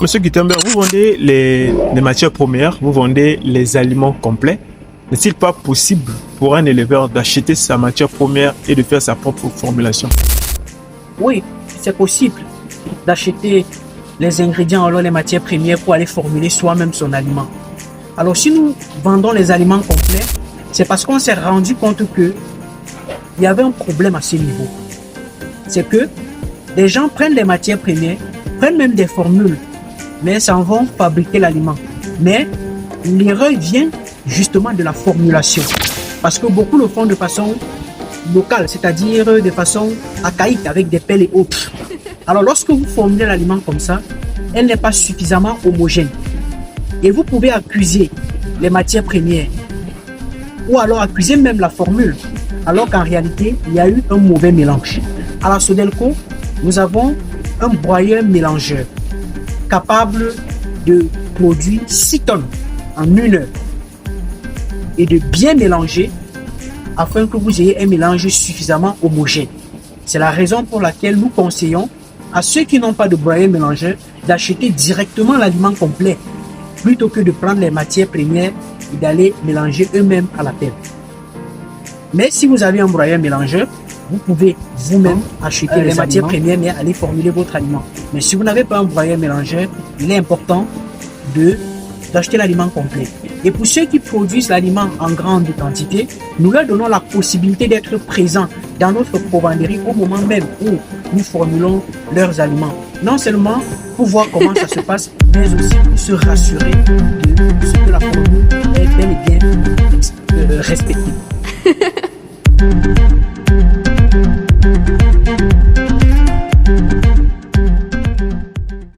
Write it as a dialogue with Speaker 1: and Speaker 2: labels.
Speaker 1: Monsieur Gutenberg, vous vendez les matières premières, vous vendez les aliments complets. N'est-il pas possible pour un éleveur d'acheter sa matière première et de faire sa propre formulation?
Speaker 2: Oui, c'est possible d'acheter les ingrédients, alors les matières premières pour aller formuler soi-même son aliment. Alors si nous vendons les aliments complets, c'est parce qu'on s'est rendu compte que il y avait un problème à ce niveau. C'est que des gens prennent des matières premières, prennent même des formules, mais s'en vont fabriquer l'aliment. Mais l'erreur vient justement de la formulation. Parce que beaucoup le font de façon locale, c'est-à-dire de façon archaïque, avec des pelles et autres. Alors lorsque vous formulez l'aliment comme ça, elle n'est pas suffisamment homogène. Et vous pouvez accuser les matières premières, ou alors accuser même la formule, alors qu'en réalité, il y a eu un mauvais mélange. À la Sodelco, nous avons un broyeur mélangeur capable de produire 6 tonnes en 1 heure et de bien mélanger afin que vous ayez un mélange suffisamment homogène. C'est la raison pour laquelle nous conseillons à ceux qui n'ont pas de broyeur mélangeur d'acheter directement l'aliment complet plutôt que de prendre les matières premières et d'aller mélanger eux-mêmes à la pelle. Mais si vous avez un broyeur mélangeur, vous pouvez vous-même acheter les matières premières et aller formuler votre aliment. Mais si vous n'avez pas un broyeur mélangeur, il est important d'acheter l'aliment complet. Et pour ceux qui produisent l'aliment en grande quantité, nous leur donnons la possibilité d'être présents dans notre provenderie au moment même où nous formulons leurs aliments. Non seulement pour voir comment ça se passe, mais aussi pour se rassurer de ce que la formule est bel et bien respectée.